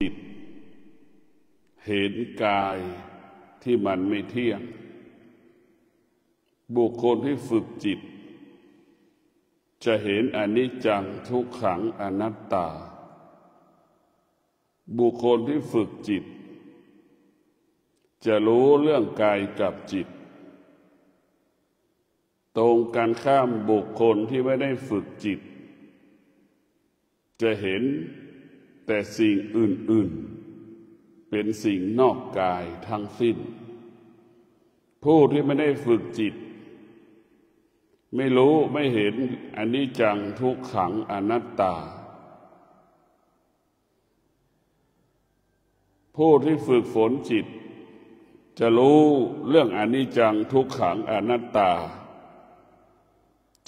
จิตเห็นกายที่มันไม่เที่ยงบุคคลที่ฝึกจิตจะเห็นอนิจจังทุกขังอนัตตาบุคคลที่ฝึกจิตจะรู้เรื่องกายกับจิตตรงกันข้ามบุคคลที่ไม่ได้ฝึกจิตจะเห็นแต่สิ่งอื่นๆเป็นสิ่งนอกกายทั้งสิ้นผู้ที่ไม่ได้ฝึกจิตไม่รู้ไม่เห็นอนิจจังทุกขังอนัตตาผู้ที่ฝึกฝนจิตจะรู้เรื่องอนิจจังทุกขังอนัตตา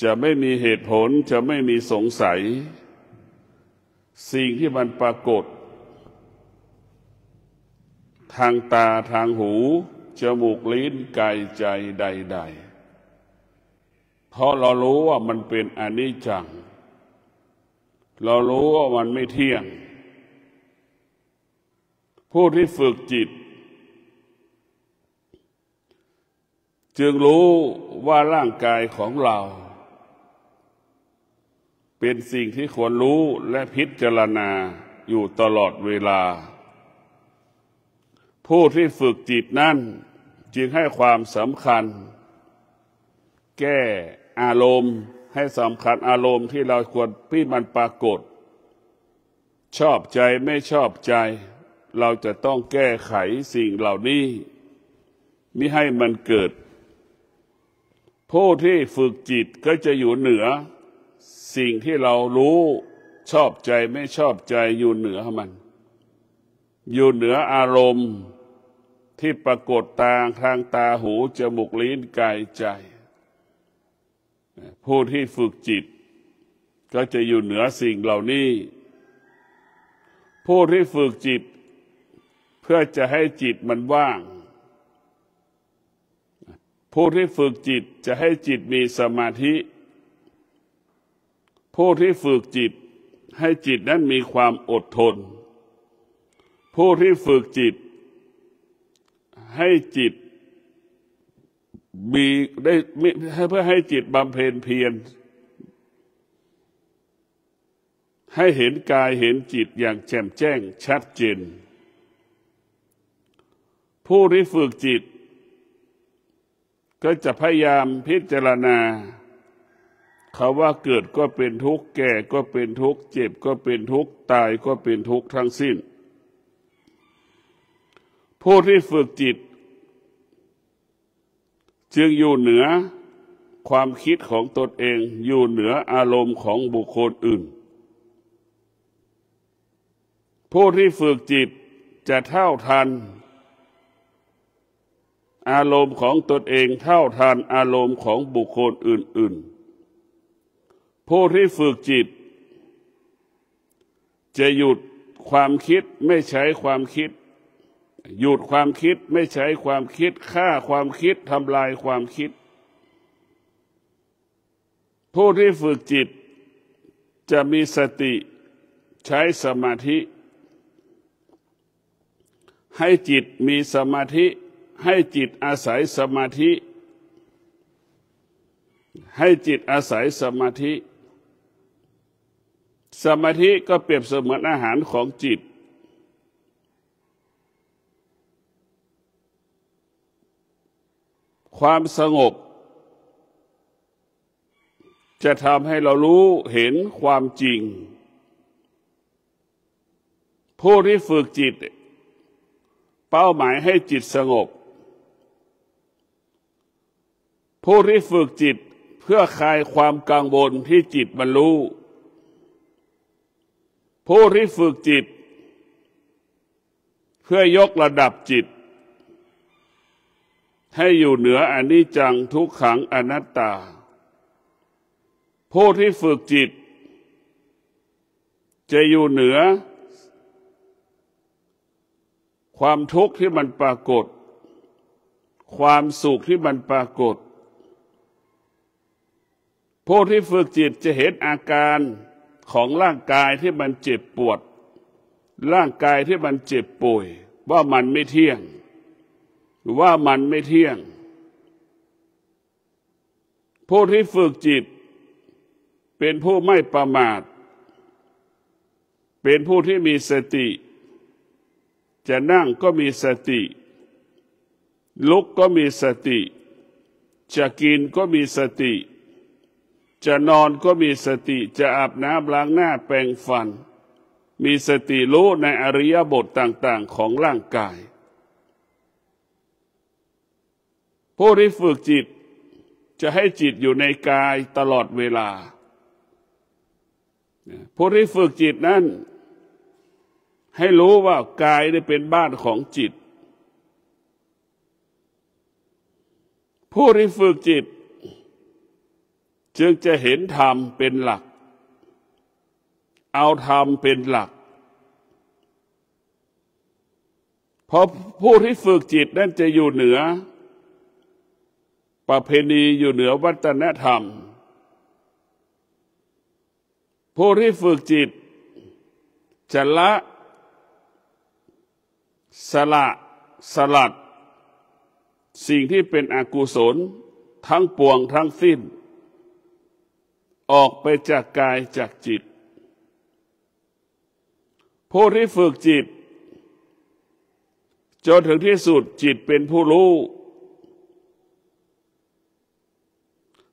จะไม่มีเหตุผลจะไม่มีสงสัยสิ่งที่มันปรากฏทางตาทางหูจมูกลิ้นกายใจใดๆเพราะเรารู้ว่ามันเป็นอนิจจังเรารู้ว่ามันไม่เที่ยงผู้ที่ฝึกจิตจึงรู้ว่าร่างกายของเราเป็นสิ่งที่ควรรู้และพิจารณาอยู่ตลอดเวลาผู้ที่ฝึกจิตนั้นจึงให้ความสำคัญแก้อารมณ์ให้สำคัญอารมณ์ที่เราควรที่มันปรากฏชอบใจไม่ชอบใจเราจะต้องแก้ไขสิ่งเหล่านี้มิให้มันเกิดผู้ที่ฝึกจิตก็จะอยู่เหนือสิ่งที่เรารู้ชอบใจไม่ชอบใจอยู่เหนือมันอยู่เหนืออารมณ์ที่ปรากฏทางตาหูจมูกลิ้นกายใจผู้ที่ฝึกจิตก็จะอยู่เหนือสิ่งเหล่านี้ผู้ที่ฝึกจิตเพื่อจะให้จิตมันว่างผู้ที่ฝึกจิตจะให้จิตมีสมาธิผู้ที่ฝึกจิตให้จิตนั้นมีความอดทนผู้ที่ฝึกจิตให้จิตมีได้เพื่อให้จิตบำเพ็ญเพียรให้เห็นกายเห็นจิตอย่างแจ่มแจ้งชัดเจนผู้ที่ฝึกจิตก็จะพยายามพิจารณาเขาว่าเกิดก็เป็นทุกข์แก่ก็เป็นทุกข์เจ็บก็เป็นทุกข์ตายก็เป็นทุกข์ทั้งสิ้นผู้ที่ฝึกจิตจึงอยู่เหนือความคิดของตนเองอยู่เหนืออารมณ์ของบุคคลอื่นผู้ที่ฝึกจิตจะเท่าทันอารมณ์ของตนเองเท่าทันอารมณ์ของบุคคลอื่นๆผู้ที่ฝึกจิตจะหยุดความคิดไม่ใช้ความคิดหยุดความคิดไม่ใช้ความคิดฆ่าความคิดทำลายความคิดผู้ที่ฝึกจิตจะมีสติใช้สมาธิให้จิตมีสมาธิให้จิตอาศัยสมาธิให้จิตอาศัยสมาธิสมาธิก็เปรียบเสมือนอาหารของจิตความสงบจะทำให้เรารู้เห็นความจริงผู้ที่ฝึกจิตเป้าหมายให้จิตสงบผู้ที่ฝึกจิตเพื่อคลายความกังวลที่จิตมันรู้ผู้ที่ฝึกจิตเพื่อยกระดับจิตให้อยู่เหนืออนิจจังทุกขังอนัตตาผู้ที่ฝึกจิตจะอยู่เหนือความทุกข์ที่มันปรากฏความสุขที่มันปรากฏผู้ที่ฝึกจิตจะเห็นอาการของร่างกายที่มันเจ็บปวด ร่างกายที่มันเจ็บป่วยว่ามันไม่เที่ยงว่ามันไม่เที่ยงผู้ที่ฝึกจิตเป็นผู้ไม่ประมาทเป็นผู้ที่มีสติจะนั่งก็มีสติลุกก็มีสติจะกินก็มีสติจะนอนก็มีสติจะอาบน้ำล้างหน้าแปรงฟันมีสติรู้ในอริยบทต่างๆของร่างกายผู้ที่ฝึกจิตจะให้จิตอยู่ในกายตลอดเวลาผู้ที่ฝึกจิตนั้นให้รู้ว่ากายได้เป็นบ้านของจิตผู้ที่ฝึกจิตจึงจะเห็นธรรมเป็นหลักเอาธรรมเป็นหลักเพราะผู้ที่ฝึกจิตนั้นจะอยู่เหนือประเพณีอยู่เหนือวัฒนธรรมผู้ที่ฝึกจิตจะละสลัดสิ่งที่เป็นอกุศลทั้งปวงทั้งสิ้นออกไปจากกายจากจิตผู้ที่ฝึกจิตจนถึงที่สุดจิตเป็นผู้รู้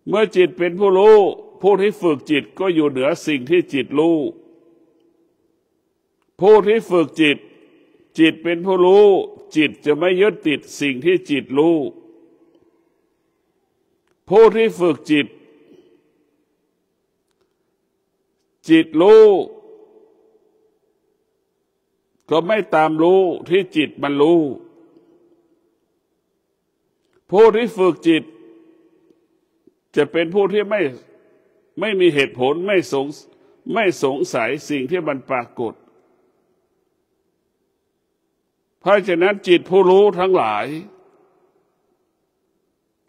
เมื่อจิตเป็นผู้รู้ผู้ที่ฝึกจิตก็อยู่เหนือสิ่งที่จิตรู้ผู้ที่ฝึกจิตจิตเป็นผู้รู้จิตจะไม่ยึดติดสิ่งที่จิตรู้ผู้ที่ฝึกจิตจิตรู้ก็ไม่ตามรู้ที่จิตมันรู้ผู้ที่ฝึกจิตจะเป็นผู้ที่ไม่มีเหตุผลไม่สงสัยสิ่งที่มันปรากฏเพราะฉะนั้นจิตผู้รู้ทั้งหลาย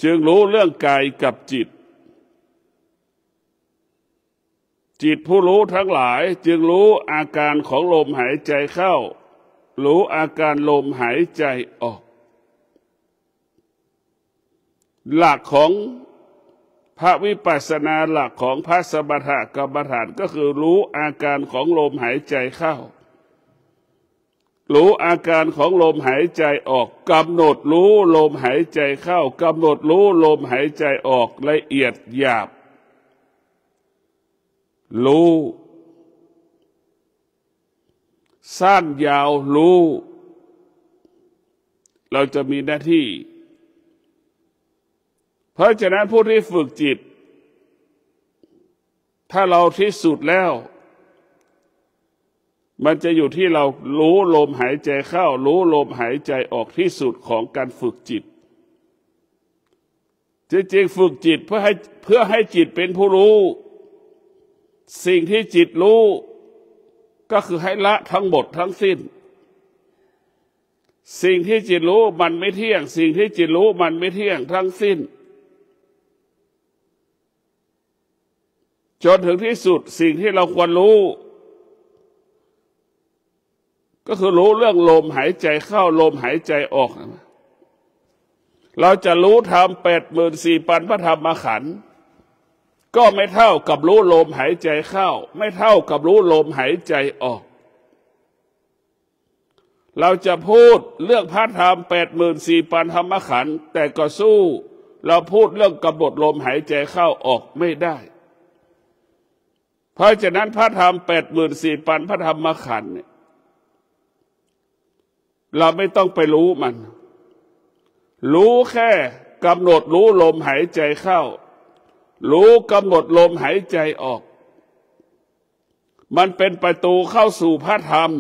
จึงรู้เรื่องกายกับจิตจิตผู้รู้ทั้งหลายจึงรู้อาการของลมหายใจเข้ารู้อาการลมหายใจออกหลักของพระวิปัสสนาหลักของพระสมถกรรมฐานก็คือรู้อาการของลมหายใจเข้ารู้อาการของลมหายใจออกกำหนดรู้ลมหายใจเข้ากำหนดรู้ลมหายใจออกละเอียดหยาบรู้สั้นยาวรู้เราจะมีหน้าที่เพราะฉะนั้นผู้ที่ฝึกจิตถ้าเราที่สุดแล้วมันจะอยู่ที่เรารู้ลมหายใจเข้ารู้ลมหายใจออกที่สุดของการฝึกจิตจริงๆฝึกจิตเพื่อให้จิตเป็นผู้รู้สิ่งที่จิตรู้ก็คือให้ละทั้งหมดทั้งสิ้นสิ่งที่จิตรู้มันไม่เที่ยงสิ่งที่จิตรู้มันไม่เที่ยงทั้งสิ้นจนถึงที่สุดสิ่งที่เราควรรู้ก็คือรู้เรื่องลมหายใจเข้าลมหายใจออกเราจะรู้ธรรม84,000พระธรรมขันธ์ก็ไม่เท่ากับรู้ลมหายใจเข้าไม่เท่ากับรู้ลมหายใจออกเราจะพูดเรื่องพระธรรม84,000ธรรมขันธ์แต่ก็สู้เราพูดเรื่องกำหนดลมหายใจเข้าออกไม่ได้เพราะฉะนั้นพระธรรม84,000พระธรรมขันธ์เนี่ยเราไม่ต้องไปรู้มันรู้แค่กำหนดรู้ลมหายใจเข้ารู้กำหนดลมหายใจออกมันเป็นประตูเข้าสู่พระธรรม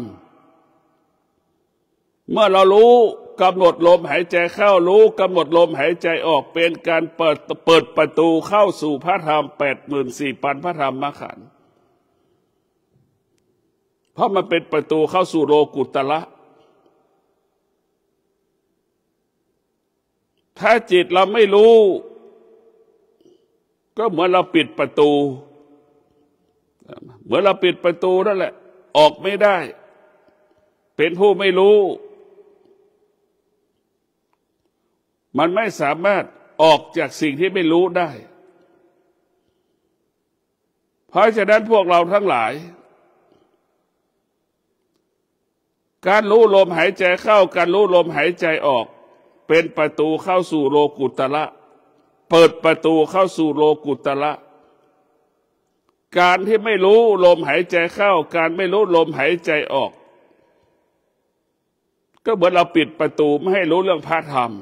เมื่อเรารู้กำหนดลมหายใจเข้ารู้กำหนดลมหายใจออกเป็นการเปิดประตูเข้าสู่พระธรรม84,000พระธรรมขันธ์เพราะมันเป็นประตูเข้าสู่โลกุตระถ้าจิตเราไม่รู้ก็เหมือนเราปิดประตูเหมือนเราปิดประตูนั่นแหละออกไม่ได้ เป็นผู้ไม่รู้มันไม่สามารถออกจากสิ่งที่ไม่รู้ได้เพราะฉะนั้นพวกเราทั้งหลายการรู้ลมหายใจเข้าการรู้ลมหายใจออกเป็นประตูเข้าสู่โลกุตระเปิดประตูเข้าสู่โลกุตระการที่ไม่รู้ลมหายใจเข้าการไม่รู้ลมหายใจออกก็เหมือนเราปิดประตูไม่ให้รู้เรื่องพระธรรม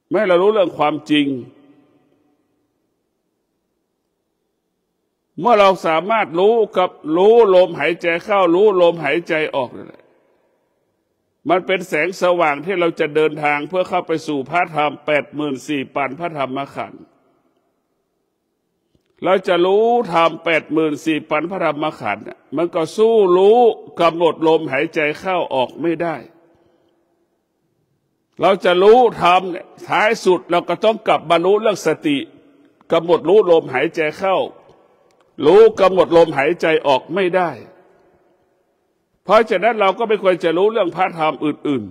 ไม่ให้เรารู้เรื่องความจริงเมื่อเราสามารถรู้ลมหายใจเข้ารู้ลมหายใจออกนั่นแหละมันเป็นแสงสว่างที่เราจะเดินทางเพื่อเข้าไปสู่พระธรรม84,000พระธรรมขันธ์เราจะรู้ธรรม84,000พระธรรมขันธ์มันก็สู้รู้กำหนดลมหายใจเข้าออกไม่ได้เราจะรู้ธรรมท้ายสุดเราก็ต้องกลับมารู้เรื่องสติกำหนดรู้ลมหายใจเข้ารู้กำหนดลมหายใจออกไม่ได้เพราะฉะนั้นเราก็ไม่ควรจะรู้เรื่องพระธรรมอื่น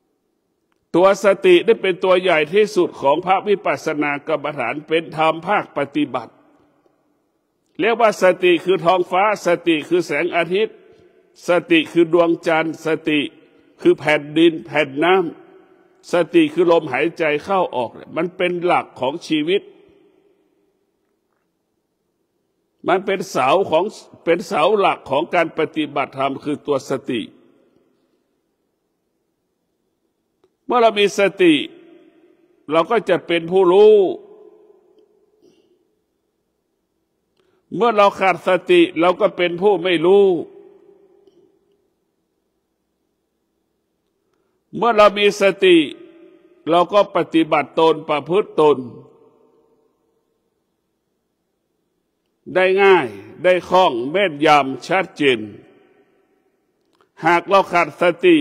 ๆตัวสติได้เป็นตัวใหญ่ที่สุดของพระวิปัสสนากรรมฐานเป็นธรรมภาคปฏิบัติเรียกว่าสติคือท้องฟ้าสติคือแสงอาทิตย์สติคือดวงจันทร์สติคือแผ่นดินแผ่นน้ำสติคือลมหายใจเข้าออกมันเป็นหลักของชีวิตมันเป็นเสาหลักของการปฏิบัติธรรมคือตัวสติเมื่อเรามีสติเราก็จะเป็นผู้รู้เมื่อเราขาดสติเราก็เป็นผู้ไม่รู้เมื่อเรามีสติเราก็ปฏิบัติตนประพฤติตนได้ง่ายได้คล่องแม่นยำชัดเจนหากเราขาดสติ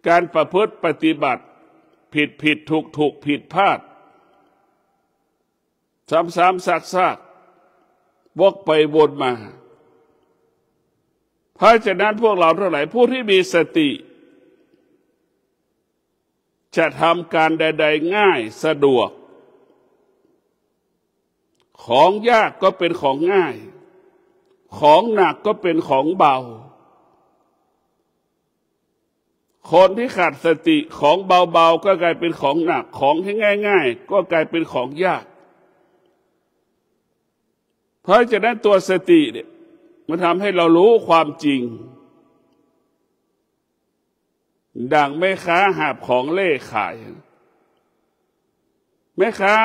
การประพฤติปฏิบัติผิดถูกผิดพลาดซ้ำซากวกไปวนมาเพราะฉะนั้นพวกเราทั้งหลายผู้ที่มีสติจะทำการใดๆง่ายสะดวกของยากก็เป็นของง่ายของหนักก็เป็นของเบาคนที่ขาดสติของเบาๆก็กลายเป็นของหนักของที่ง่ายๆก็กลายเป็นของยากเพราะฉะนั้นตัวสติเนี่ยมันทำให้เรารู้ความจริงดังแม่ค้าหาบของเล่ขายแม่ค้า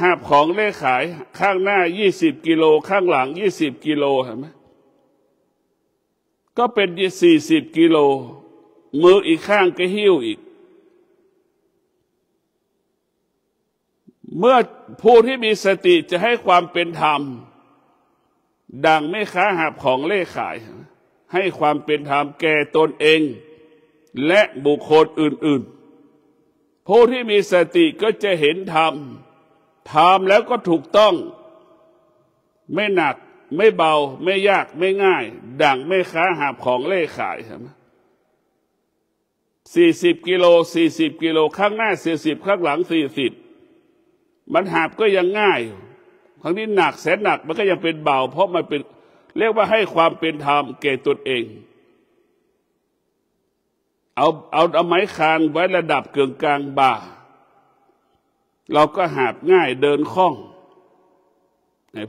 หาบของเล่ขายข้างหน้า20กิโลข้างหลัง20กิโลเห็นไหมก็เป็น40กิโลมืออีกข้างก็หิ้วอีกเมื่อผู้ที่มีสติจะให้ความเป็นธรรมดังแม่ค้าหาบของเล่ขายให้ความเป็นธรรมแก่ตนเองและบุคคลอื่นๆผู้ที่มีสติก็จะเห็นธรรมทำแล้วก็ถูกต้องไม่หนักไม่เบาไม่ยากไม่ง่ายดังแม่ค้าหาบของเล่ขายใช่ไหม40กิโล40กิโลข้างหน้า40ข้างหลัง40มันหาบก็ยังง่ายทั้งนี้หนักแสนหนักมันก็ยังเป็นเบาเพราะมันเป็นเรียกว่าให้ความเป็นธรรมแก่ตนเองเอาไม้คานไว้ระดับเกืองกลางบ่าเราก็หาบง่ายเดินคล่อง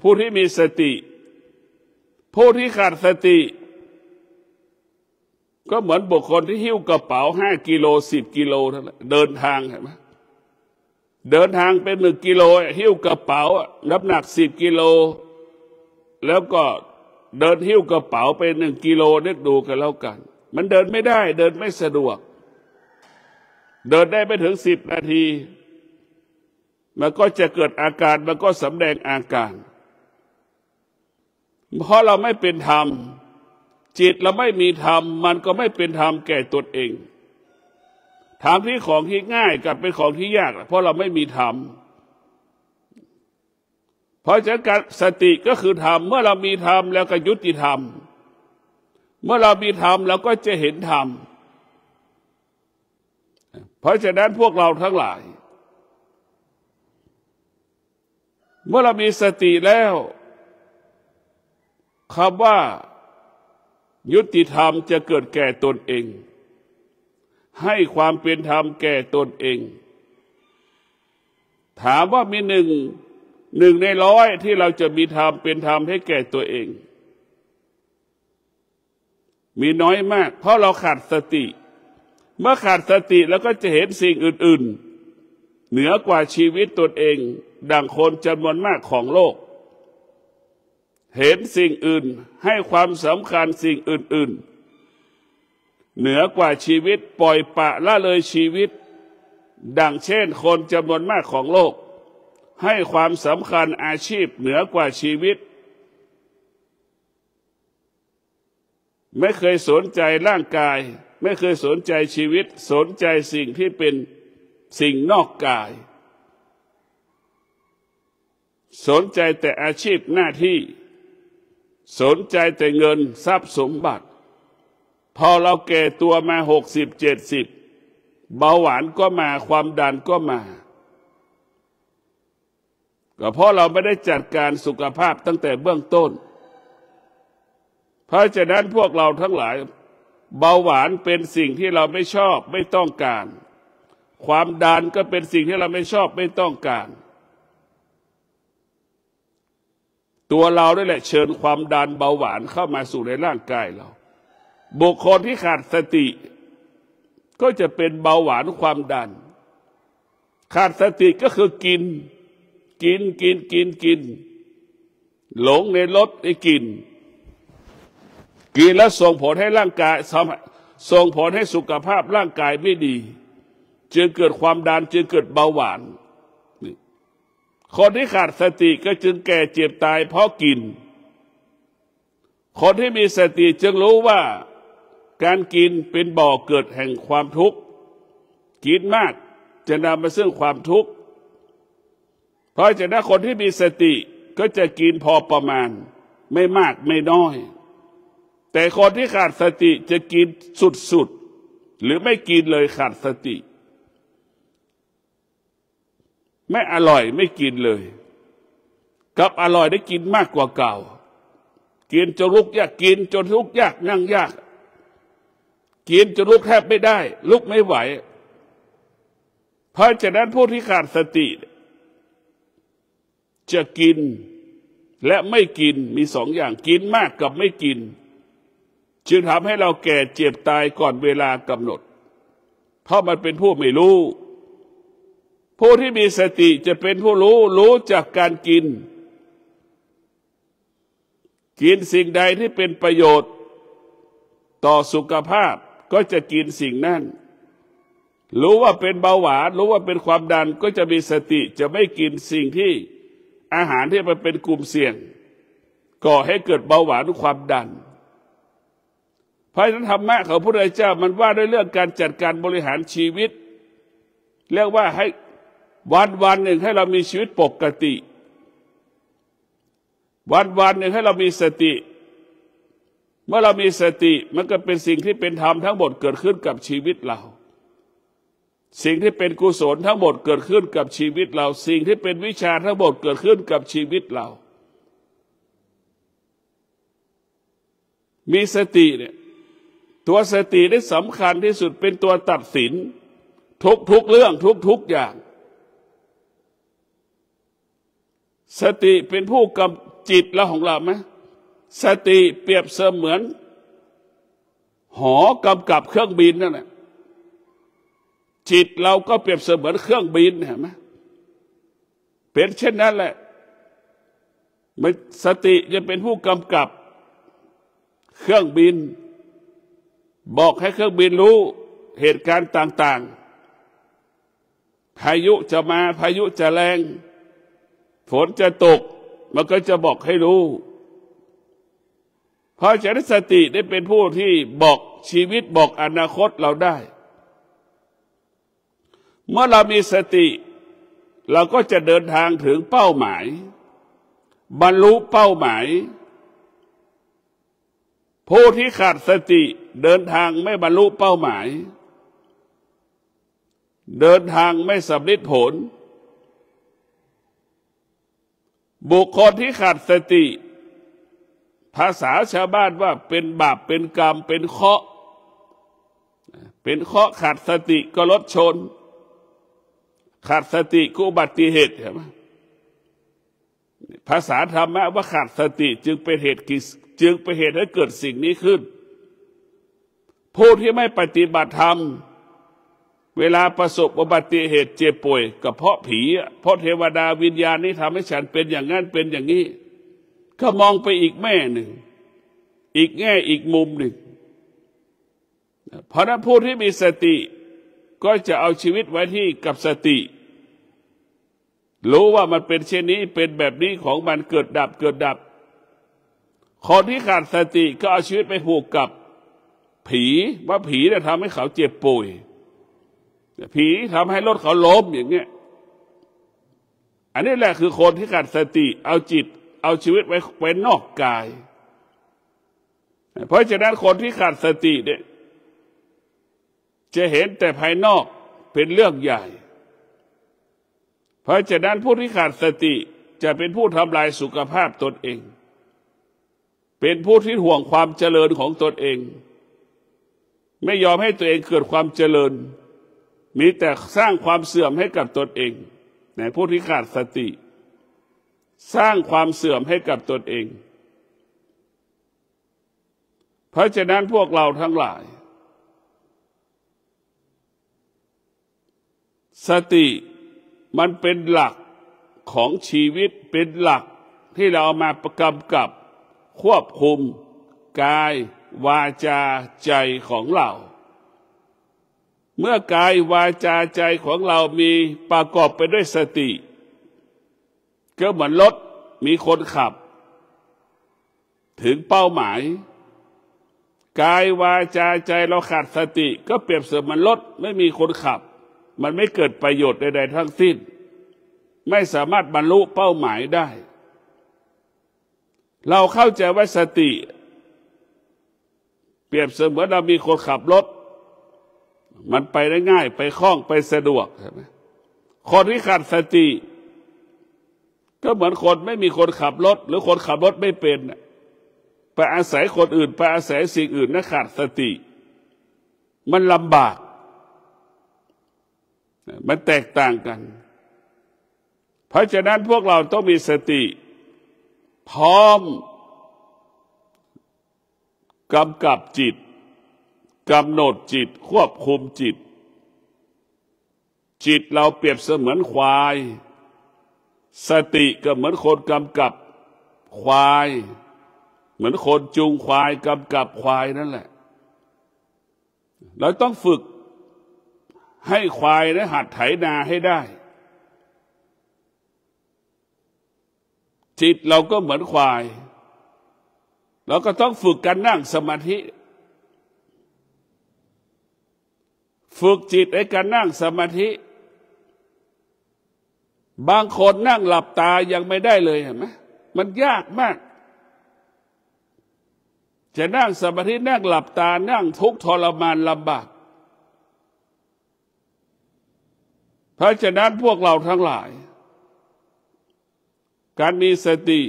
ผู้ที่มีสติผู้ที่ขาดสติก็เหมือนบุคคลที่หิ้วกระเป๋า5กิโล10กิโลเท่านั้นเดินทางเห็นไหมเดินทางเป็น1กิโลหิ้วกระเป๋าน้ำหนัก10กิโลแล้วก็เดินหิ้วกระเป๋าไป1กิโลนึกดูกันแล้วกันมันเดินไม่ได้เดินไม่สะดวกเดินได้ไม่ถึง10นาทีมันก็จะเกิดอาการมันก็สำแดงอาการเพราะเราไม่เป็นธรรมจิตเราไม่มีธรรมมันก็ไม่เป็นธรรมแก่ตนเองถามที่ของที่ง่ายกับเป็นของที่ยากเพราะเราไม่มีธรรมเพราะฉะนั้นการสติก็คือธรรมเมื่อเรามีธรรมแล้วก็ยุติธรรม เมื่อเรามีธรรมเราก็จะเห็นธรรมเพราะฉะนั้นพวกเราทั้งหลายเมื่อเรามีสติแล้วคำว่ายุติธรรมจะเกิดแก่ตนเองให้ความเป็นธรรมแก่ตนเองถามว่ามีหนึ่งในร้อยที่เราจะมีธรรมเป็นธรรมให้แก่ตัวเองมีน้อยมากเพราะเราขาดสติเมื่อขาดสติแล้วก็จะเห็นสิ่งอื่นๆเหนือกว่าชีวิตตนเองดังคนจำนวนมากของโลกเห็นสิ่งอื่นให้ความสำคัญสิ่งอื่นๆเหนือกว่าชีวิตปล่อยปละละเลยชีวิตดังเช่นคนจำนวนมากของโลกให้ความสำคัญอาชีพเหนือกว่าชีวิตไม่เคยสนใจร่างกายไม่เคยสนใจชีวิตสนใจสิ่งที่เป็นสิ่งนอกกายสนใจแต่อาชีพหน้าที่สนใจแต่เงินทรัพย์สมบัติพอเราแก่ตัวมา60-70เบาหวานก็มาความดันก็มาก็เพราะเราไม่ได้จัดการสุขภาพตั้งแต่เบื้องต้นเพราะฉะนั้นพวกเราทั้งหลายเบาหวานเป็นสิ่งที่เราไม่ชอบไม่ต้องการความดันก็เป็นสิ่งที่เราไม่ชอบไม่ต้องการตัวเราด้วยแหละเชิญความดันเบาหวานเข้ามาสู่ในร่างกายเราบุคคลที่ขาดสติก็จะเป็นเบาหวานความดันขาดสติก็คือกินหลงในรสได้กินแล้วส่งผลให้ร่างกายส่งผลให้สุขภาพร่างกายไม่ดีจึงเกิดความดันจึงเกิดเบาหวานคนที่ขาดสติก็จึงแก่เจ็บตายเพราะกินคนที่มีสติจึงรู้ว่าการกินเป็นบ่อเกิดแห่งความทุกข์กินมากจะนำมาซึ่งความทุกข์เพราะฉะนั้นคนที่มีสติก็จะกินพอประมาณไม่มากไม่น้อยแต่คนที่ขาดสติจะกินสุดๆหรือไม่กินเลยขาดสติไม่อร่อยไม่กินเลยกับอร่อยได้กินมากกว่าเก่ากินจนลุกยากกินจนลุกยากนั่งยากกินจนลุกแทบไม่ได้ลุกไม่ไหวเพราะฉะนั้นผู้ที่ขาดสติจะกินและไม่กินมีสองอย่างกินมากกับไม่กินจึงทำให้เราแก่เจ็บตายก่อนเวลากำหนดเพราะมันเป็นผู้ไม่รู้ผู้ที่มีสติจะเป็นผู้รู้จากการกินสิ่งใดที่เป็นประโยชน์ต่อสุขภาพก็จะกินสิ่งนั้นรู้ว่าเป็นเบาหวานรู้ว่าเป็นความดันก็จะมีสติจะไม่กินสิ่งที่อาหารที่มันเป็นกลุ่มเสี่ยงก่อให้เกิดเบาหวานหรือความดันเพราะฉะนั้นธรรมะของพระพุทธเจ้ามันว่าด้วยเรื่องการจัดการบริหารชีวิตเรียกว่าให้วันหนึ่งให้เรามีชีวิตปกติวันหนึ่งให้เรามีสติเมื่อเรามีสติมันก็เป็นสิ่งที่เป็นธรรมทั้งหมดเกิดขึ้นกับชีวิตเราสิ่งที่เป็นกุศลทั้งหมดเกิดขึ้นกับชีวิตเราสิ่งที่เป็นวิชาทั้งหมดเกิดขึ้นกับชีวิตเรามีสติเนี่ยตัวสติได้สำคัญที่สุดเป็นตัวตัดสินทุกเรื่องทุกอย่างสติเป็นผู้กำจิตเราของเราไหมสติเปรียบเสมือนหอกำกับเครื่องบินนั่นแหละจิตเราก็เปรียบเสมือนเครื่องบินเห็นไหมเป็นเช่นนั้นแหละสติจะเป็นผู้กำกับเครื่องบินบอกให้เครื่องบินรู้เหตุการณ์ต่างๆพายุจะมาพายุจะแรงฝนจะตกมันก็จะบอกให้รู้เพราะฉะนั้นสติได้เป็นผู้ที่บอกชีวิตบอกอนาคตเราได้เมื่อเรามีสติเราก็จะเดินทางถึงเป้าหมายบรรลุเป้าหมาย ผู้ที่ขาดสติเดินทางไม่บรรลุเป้าหมายเดินทางไม่สำเร็จผลบุคคลที่ขาดสติภาษาชาวบ้านว่าเป็นบาปเป็นกรรมเป็นเคราะห์ขาดสติก็รถชนขาดสติก็อุบัติเหตุใช่ไหมภาษาธรรมะว่าขาดสติจึงเป็นเหตุให้เกิดสิ่งนี้ขึ้นผู้ที่ไม่ปฏิบัติธรรมเวลาประสบอุบัติเหตุเจ็บป่วยก็เพราะผีเพราะเทวดาวิญญาณนี้ทำให้ฉันเป็นอย่างนั้นเป็นอย่างนี้ก็มองไปอีกแม่หนึ่งอีกแง่อีกมุมหนึ่งเพราะนั้นผู้ที่มีสติก็จะเอาชีวิตไว้ที่กับสติรู้ว่ามันเป็นเช่นนี้เป็นแบบนี้ของมันเกิดดับเกิดดับคนที่ขาดสติก็เอาชีวิตไปผูกกับผีว่าผีเนี่ยทำให้เขาเจ็บป่วยผีทำให้รถเขาล้มอย่างเงี้ยอันนี้แหละคือคนที่ขาดสติเอาจิตเอาชีวิตไว้นอกกายเพราะฉะนั้นคนที่ขาดสติเนี่ยจะเห็นแต่ภายนอกเป็นเรื่องใหญ่เพราะฉะนั้นผู้ที่ขาดสติจะเป็นผู้ทำลายสุขภาพตนเองเป็นผู้ที่ห่วงความเจริญของตนเองไม่ยอมให้ตัวเองเกิดความเจริญมีแต่สร้างความเสื่อมให้กับตนเองในผู้ที่ขาดสติสร้างความเสื่อมให้กับตนเองเพราะฉะนั้นพวกเราทั้งหลายสติมันเป็นหลักของชีวิตเป็นหลักที่เราเอามาประกำกับควบคุมกายวาจาใจของเราเมื่อกายวาจาใจของเรามีประกอบไปด้วยสติก็เหมือนรถมีคนขับถึงเป้าหมายกายวาจาใจเราขาดสติก็เปรียบเสมือนรถไม่มีคนขับมันไม่เกิดประโยชน์ใดๆทั้งสิ้นไม่สามารถบรรลุเป้าหมายได้เราเข้าใจว่าสติเปรียบเสมือนเรามีคนขับรถมันไปได้ง่ายไปคล่องไปสะดวกใช่ไหมคนที่ขาดสติก็เหมือนคนไม่มีคนขับรถหรือคนขับรถไม่เป็นไปอาศัยคนอื่นไปอาศัยสิ่งอื่นนะขาดสติมันลำบากมันแตกต่างกันเพราะฉะนั้นพวกเราต้องมีสติพร้อมกำกับจิตกำหนดจิตควบคุมจิตจิตเราเปรียบเสมือนควายสติก็เหมือนคนกำกับควายเหมือนคนจูงควายกำกับควายนั่นแหละเราต้องฝึกให้ควายได้หัดไถนาให้ได้จิตเราก็เหมือนควายเราก็ต้องฝึกการนั่งสมาธิฝึกจิตในการนั่งสมาธิบางคนนั่งหลับตายังไม่ได้เลยเห็นไหมมันยากมากจะนั่งสมาธินั่งหลับตานั่งทุกข์ทรมานลำบากเพราะฉะนั้นพวกเราทั้งหลายการมีสติ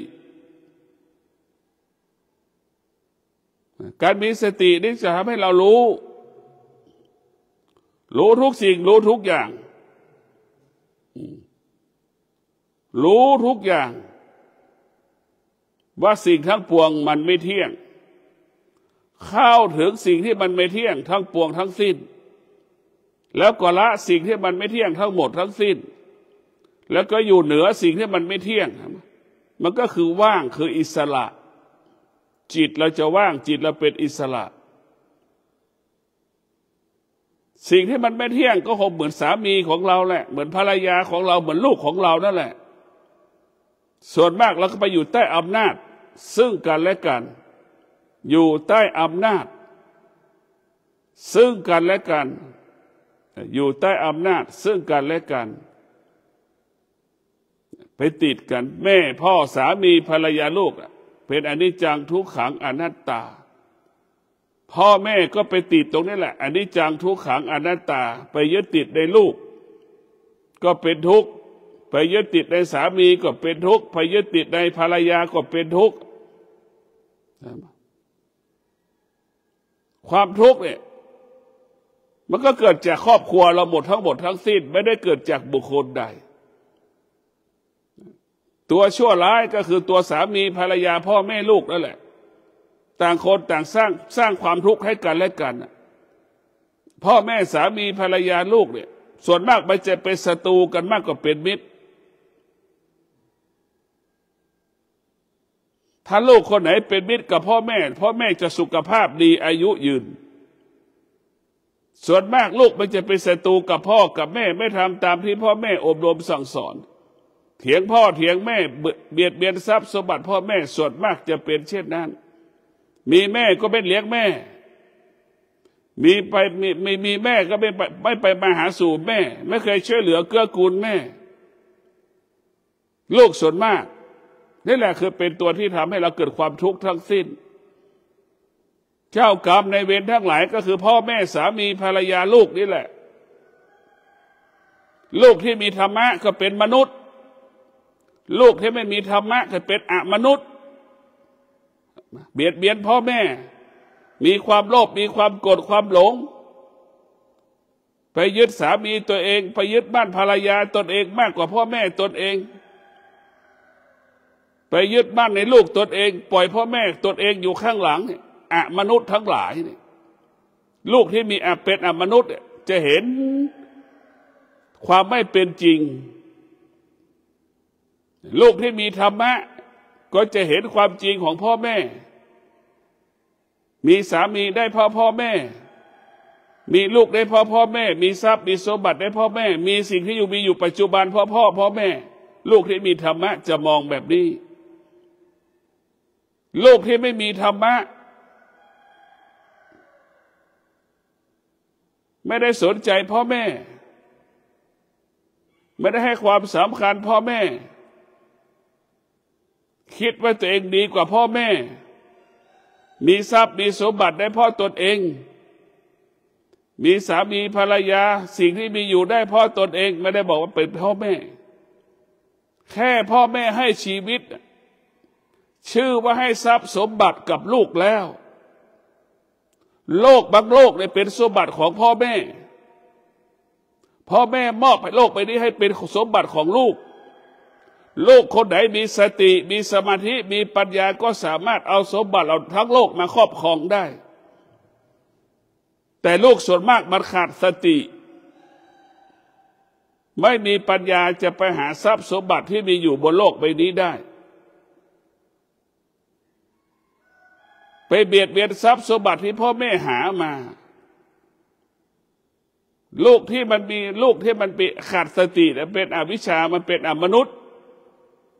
นี่จะทำให้เรารู้ทุกสิ่งรู้ทุกอย่างรู้ทุกอย่างว่าสิ่งทั้งปวงมันไม่เที่ยงเข้าถึงสิ่งที่มันไม่เที่ยงทั้งปวงทั้งสิ้นแล้วก็ละสิ่งที่มันไม่เที่ยงทั้งหมดทั้งสิ้นแล้วก็อยู่เหนือสิ่งที่มันไม่เที่ยงมันก็คือว่างคืออิสระจิตเราจะว่างจิตเราเป็นอิสระสิ่งที่มันไม่เที่ยงก็คงเหมือนสามีของเราแหละเหมือนภรรยาของเราเหมือนลูกของเรานั่นแหละส่วนมากเราก็ไปอยู่ใต้อำนาจซึ่งกันและกันอยู่ใต้อำนาจซึ่งกันและกันอยู่ใต้อำนาจซึ่งกันและกันไปติดกันแม่พ่อสามีภรรยาลูกเป็นอนิจจังทุกขังอนัตตา พ่อแม่ก็ไปติดตรงนี้แหละอนิจจังทุกขังอนัตตาไปยึดติดในลูกก็เป็นทุกข์ไปยึดติดในสามีก็เป็นทุกข์ไปยึดติดในภรรยาก็เป็นทุกข์ความทุกข์เนี่ยมันก็เกิดจากครอบครัวเราหมดทั้งสิ้นไม่ได้เกิดจากบุคคลใดตัวชั่วร้ายก็คือตัวสามีภรรยาพ่อแม่ลูกนั่นแหละต่างคนต่างสร้างความทุกข์ให้กันและกันพ่อแม่สามีภรรยาลูกเนี่ยส่วนมากมันจะเป็นศัตรูกันมากกว่าเป็นมิตรถ้าลูกคนไหนเป็นมิตรกับพ่อแม่จะสุขภาพดีอายุยืนส่วนมากลูกมันจะเป็นศัตรูกับพ่อกับแม่ไม่ทำตามที่พ่อแม่อบรมสั่งสอนเถียงพ่อเถียงแม่เบียดเบียนทรัพย์สมบัติพ่อแม่ส่วนมากจะเป็นเช่นนั้นมีแม่ก็ไม่เลี้ยงแม่มีแม่ก็ไม่ไปมาหาสู่แม่ไม่เคยช่วยเหลือเกื้อกูลแม่ลูกส่วนมากนี่แหละคือเป็นตัวที่ทำให้เราเกิดความทุกข์ทั้งสิ้นเจ้ากรรมในเวรทั้งหลายก็คือพ่อแม่สามีภรรยาลูกนี่แหละลูกที่มีธรรมะก็เป็นมนุษย์ลูกที่ไม่มีธรรมะก็เป็นอมนุษย์เบียดเบียนพ่อแม่มีความโลภมีความโกรธความหลงไปยึดสามีตัวเองไปยึดบ้านภรรยาตนเองมากกว่าพ่อแม่ตนเองไปยึดบ้านในลูกตนเองปล่อยพ่อแม่ตนเองอยู่ข้างหลังอมนุษย์ทั้งหลายนี่ลูกที่มีเป็นอมนุษย์จะเห็นความไม่เป็นจริงลูกที่มีธรรมะก็จะเห็นความจริงของพ่อแม่มีสามีได้พ่อแม่มีลูกได้พ่อแม่มีทรัพย์มีสมบัติได้พ่อแม่มีสิ่งที่มีอยู่ปัจจุบันพ่อแม่ลูกที่มีธรรมะจะมองแบบนี้ลูกที่ไม่มีธรรมะไม่ได้สนใจพ่อแม่ไม่ได้ให้ความสำคัญพ่อแม่คิดว่าตัวเองดีกว่าพ่อแม่มีทรัพย์มีสมบัติได้พ่อตนเองมีสามีภรรยาสิ่งที่มีอยู่ได้พ่อตนเองไม่ได้บอกว่าเป็นพ่อแม่แค่พ่อแม่ให้ชีวิตชื่อว่าให้ทรัพย์สมบัติกับลูกแล้วโลกบางโลกเนี่ยเป็นสมบัติของพ่อแม่พ่อแม่มอบให้โลกไปนี้ให้เป็นสมบัติของลูกลูกคนไหนมีสติมีสมาธิมีปัญญาก็สามารถเอาสมบัติเราทั้งโลกมาครอบครองได้แต่ลูกส่วนมากมันขาดสติไม่มีปัญญาจะไปหาทรัพย์สมบัติที่มีอยู่บนโลกใบนี้ได้ไปเบียดเบียนทรัพย์สมบัติที่พ่อแม่หามาลูกที่มันขาดสติและเป็นอวิชชามันเป็นอมนุษย์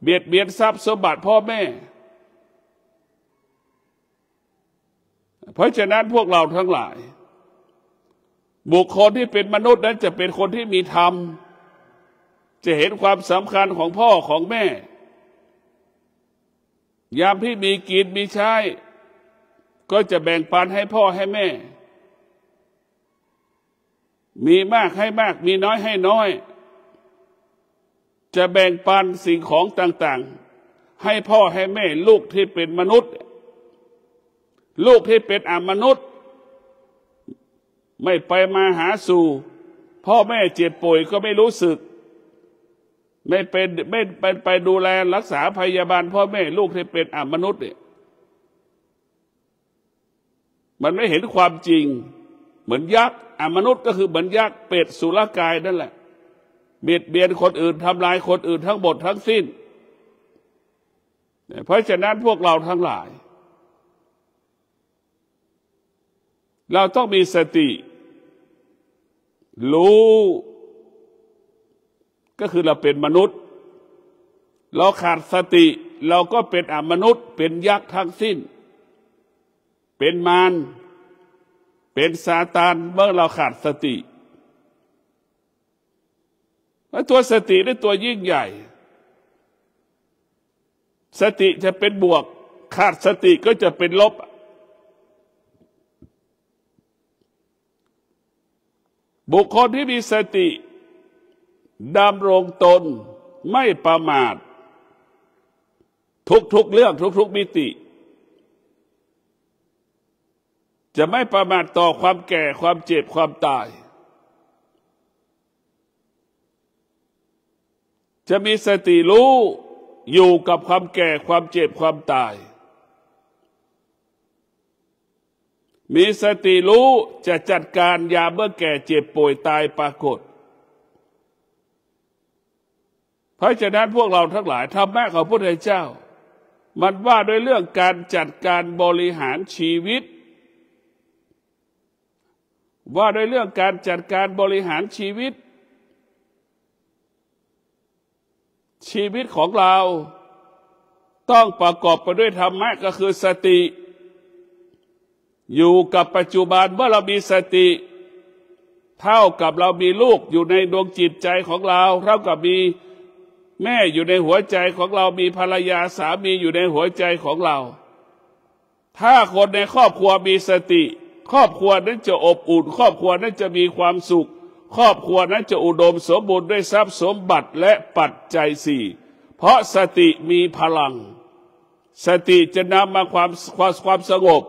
เบียดเบียนทรัพย์สมบัติพ่อแม่เพราะฉะนั้นพวกเราทั้งหลายบุคคลที่เป็นมนุษย์นั้นจะเป็นคนที่มีธรรมจะเห็นความสำคัญของพ่อของแม่ยามที่มีกินมีใช้ก็จะแบ่งปันให้พ่อให้แม่มีมากให้มากมีน้อยให้น้อยจะแบ่งปันสิ่งของต่างๆให้พ่อให้แม่ลูกที่เป็นมนุษย์ลูกที่เป็นอมนุษย์ไม่ไปมาหาสู่พ่อแม่เจ็บป่วยก็ไม่รู้สึกไม่ไปดูแลรักษาพยาบาลพ่อแม่ลูกที่เป็นอมนุษย์เนี่ยมันไม่เห็นความจริงเหมือนยักษ์อมนุษย์ก็คือเหมือนยักษ์เป็ดสุรกายนั่นแหละเบียดเบียนคนอื่นทำลายคนอื่นทั้งหมดทั้งสิ้นเพราะฉะนั้นพวกเราทั้งหลายเราต้องมีสติรู้ก็คือเราเป็นมนุษย์เราขาดสติเราก็เป็นอมนุษย์เป็นยักษ์ทั้งสิ้นเป็นมารเป็นซาตานเมื่อเราขาดสติตัวสติได้ตัวยิ่งใหญ่สติจะเป็นบวกขาดสติก็จะเป็นลบ บุคคลที่มีสติดำรงตนไม่ประมาททุกเรื่องทุกมิติจะไม่ประมาทต่อความแก่ความเจ็บความตายจะมีสติรู้อยู่กับความแก่ความเจ็บความตายมีสติรู้จะจัดการยามเมื่อแก่เจ็บป่วยตายปรากฏเพราะฉะนั้นพวกเราทั้งหลายธรรมะของพระพุทธเจ้ามันว่าด้วยเรื่องการจัดการบริหารชีวิตว่าด้วยเรื่องการจัดการบริหารชีวิตของเราต้องประกอบไปด้วยธรรมะก็คือสติอยู่กับปัจจุบันเมื่อเรามีสติเท่ากับเรามีลูกอยู่ในดวงจิตใจของเราเท่ากับมีแม่อยู่ในหัวใจของเรามีภรรยาสามีอยู่ในหัวใจของเราถ้าคนในครอบครัวมีสติครอบครัวนั้นจะอบอุ่นครอบครัวนั้นจะมีความสุขครอบครัวนั้นจะอุดมสมบูรณ์ด้วยทรัพย์สมบัติและปัจจัยสี่เพราะสติมีพลังสติจะนำมาความสงบ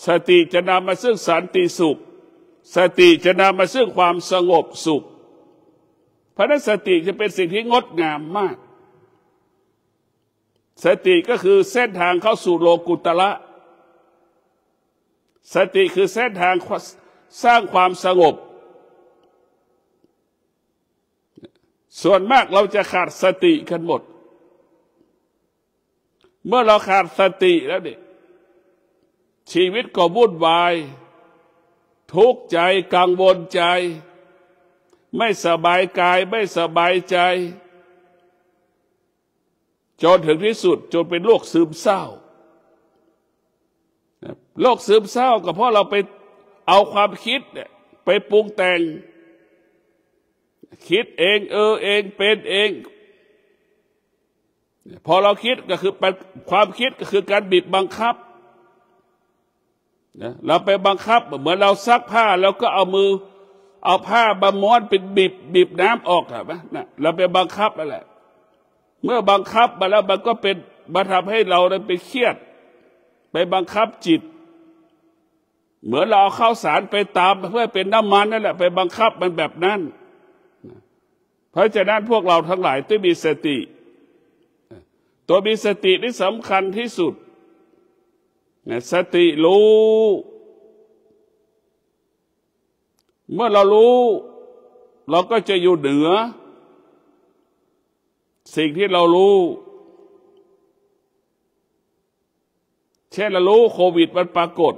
สติจะนำมาซึ่งสันติสุขสติจะนำมาซึ่งความสงบสุขเพราะนั้นสติจะเป็นสิ่งที่งดงามมากสติก็คือเส้นทางเข้าสู่โลกุตระสติคือเส้นทางสร้างความสงบส่วนมากเราจะขาดสติกันหมดเมื่อเราขาดสติแล้วเนี่ยชีวิตก็วุ่นวายทุกข์ใจกังวลใจไม่สบายกายไม่สบายใจจนถึงที่สุดจนเป็นโรคซึมเศร้าโรคซึมเศร้าก็เพราะเราไปเอาความคิดเนี่ยไปปรุงแต่งคิดเองเองเป็นเองพอเราคิดก็คือความคิดก็คือการบีบบังคับเราไปบังคับเหมือนเราซักผ้าแล้วก็เอาผ้ามาม้วนเป็นบีบน้ำออกใช่ไหมเราไปบังคับนั่นแหละเมื่อบังคับมาแล้วมันก็เป็นมาทำให้เราไปเครียดไปบังคับจิตเหมือนเราเอาข้าวสารไปตามเพื่อเป็นน้ำมันนั่นแหละไปบังคับมันแบบนั้นเพราะฉะนั้นพวกเราทั้งหลายต้องมีสติตัวมีสติที่สำคัญที่สุดสติรู้เมื่อเรารู้เราก็จะอยู่เหนือสิ่งที่เรารู้เช่นเรารู้โควิดมันปรากฏ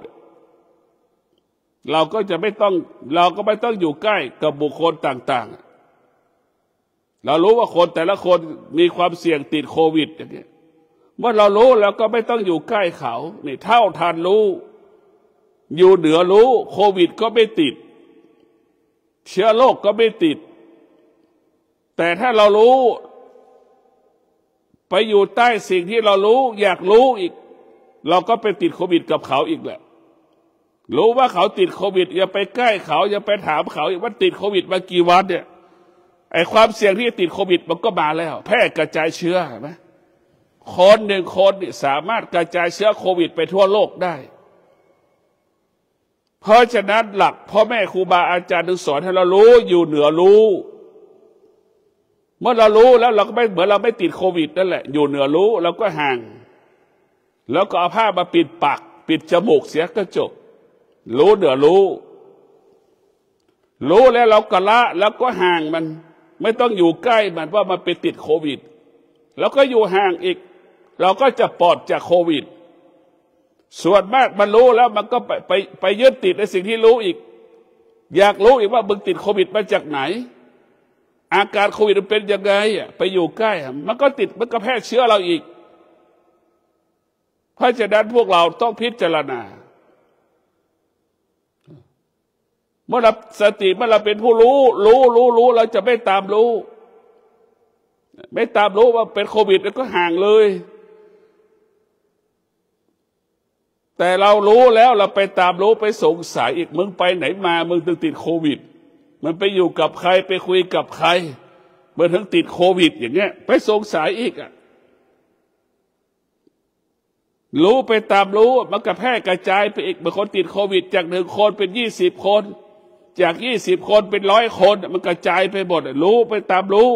เราก็ไม่ต้องอยู่ใกล้กับบุคคลต่างๆเรารู้ว่าคนแต่ละคนมีความเสี่ยงติดโควิดอย่างนี้เมื่อเรารู้แล้วก็ไม่ต้องอยู่ใกล้เขานี่เท่าทันรู้อยู่เหนือรู้โควิดก็ไม่ติดเชื้อโรคก็ไม่ติดแต่ถ้าเรารู้ไปอยู่ใต้สิ่งที่เรารู้อยากรู้อีกเราก็ไปติดโควิดกับเขาอีกแหละรู้ว่าเขาติดโควิดอย่าไปใกล้เขาอย่าไปถามเขาอีกว่าติดโควิดมากี่วันเนี่ยไอ้ความเสี่ยงที่จะติดโควิดมันก็มาแล้วแพร่กระจายเชื้อเห็นไหมคนหนึ่งคนสามารถกระจายเชื้อโควิดไปทั่วโลกได้เพราะฉะนั้นหลักพ่อแม่ครูบาอาจารย์ถึงสอนให้เรารู้อยู่เหนือรู้เมื่อเรารู้แล้วเราก็ไม่เหมือนเราไม่ติดโควิดนั่นแหละอยู่เหนือรู้เราก็ห่างแล้วก็เอาผ้ามาปิดปากปิดจมูกเสียก็จบรู้เหนือรู้แล้วเราก็ละแล้วก็ห่างมันไม่ต้องอยู่ใกล้มันว่ามันไปติดโควิดแล้วก็อยู่ห่างอีกเราก็จะปลอดจากโควิดส่วนมากมันรู้แล้วมันก็ไปยึดติดในสิ่งที่รู้อีกอยากรู้อีกว่ามึงติดโควิดมาจากไหนอาการโควิดมันเป็นยังไงไปอยู่ใกล้มันก็ติดมันก็แพร่เชื้อเราอีกเพราะฉะนั้นพวกเราต้องพิจารณาเมื่อเราสติเมื่อเราเป็นผู้รู้เราจะไม่ตามรู้ว่าเป็นโควิดแล้วก็ห่างเลยแต่เรารู้แล้วเราไปตามรู้ไปสงสัยอีกมึงไปไหนมามึงถึงติดโควิด มันไปอยู่กับใครไปคุยกับใครเมื่อถึงติดโควิดอย่างเงี้ยไปสงสัยอีกอ่ะรู้ไปตามรู้มันก็แพร่กระจายไปอีกบางคนติดโควิดจาก1 คนเป็น20 คนจาก20 คนเป็น100 คนมันกระจายไปหมดรู้ไปตามรู้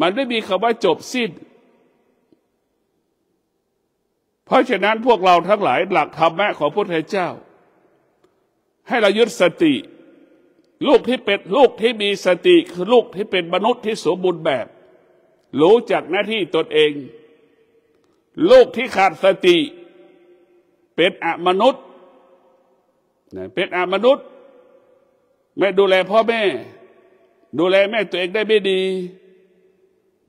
มันไม่มีคำว่าจบสิ้นเพราะฉะนั้นพวกเราทั้งหลายหลักธรรมะของพระพุทธเจ้าให้เรายึดสติลูกที่เป็นลูกที่มีสติคือลูกที่เป็นมนุษย์ที่สมบูรณ์แบบรู้จักหน้าที่ตนเองลูกที่ขาดสติเป็นอมนุษย์เป็นอมนุษย์ไม่ดูแลพ่อแม่ดูแลแม่ตัวเองได้ไม่ดี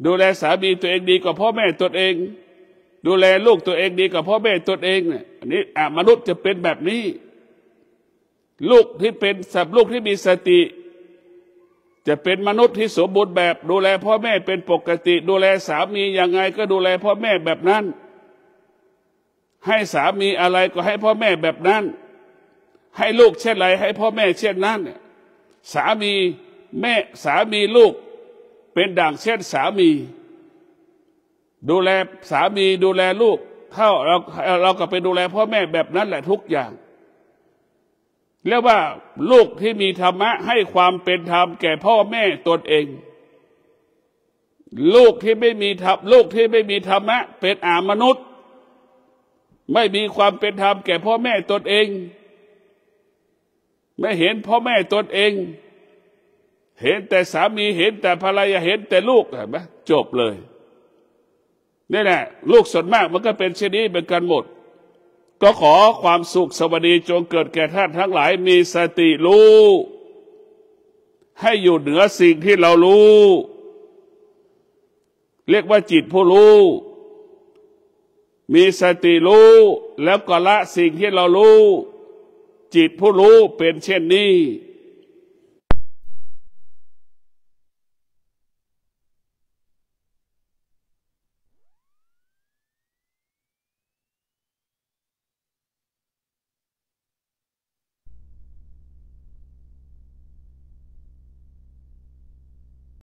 ดูแลสามีตัวเองดีกว่าพ่อแม่ตนเองดูแลลูกตัวเองดีกว่าพ่อแม่ตนเองเนี่ยอันนี้อมนุษย์จะเป็นแบบนี้ลูกที่เป็นลูกที่มีสติจะเป็นมนุษย์ที่สมบูรณ์แบบดูแลพ่อแม่เป็นปกติดูแลสามียังไงก็ดูแลพ่อแม่แบบนั้นให้สามีอะไรก็ให้พ่อแม่แบบนั้นให้ลูกเช่นไรให้พ่อแม่เช่นนั้นสามีแม่สามีลูกเป็นดั่งเช่นสามีดูแลสามีดูแลลูกเท่าเราก็ไปดูแลพ่อแม่แบบนั้นแหละทุกอย่างเรียกว่าลูกที่มีธรรมะให้ความเป็นธรรมแก่พ่อแม่ตนเองลูกที่ไม่มีธรรมลูกที่ไม่มีธรรมะเป็นอมนุษย์ไม่มีความเป็นธรรมแก่พ่อแม่ตนเองไม่เห็นพ่อแม่ตนเองเห็นแต่สามีเห็นแต่ภรรยาเห็นแต่ลูกเห็นไหมจบเลยนี่แหละลูกส่วนมากมันก็เป็นเช่นนี้เป็นกันหมดก็ขอความสุขสวัสดีจงเกิดแก่ท่านทั้งหลายมีสติรู้ให้อยู่เหนือสิ่งที่เรารู้เรียกว่าจิตผู้รู้มีสติรู้แล้วก็ละสิ่งที่เรารู้จิตผู้รู้เป็นเช่นนี้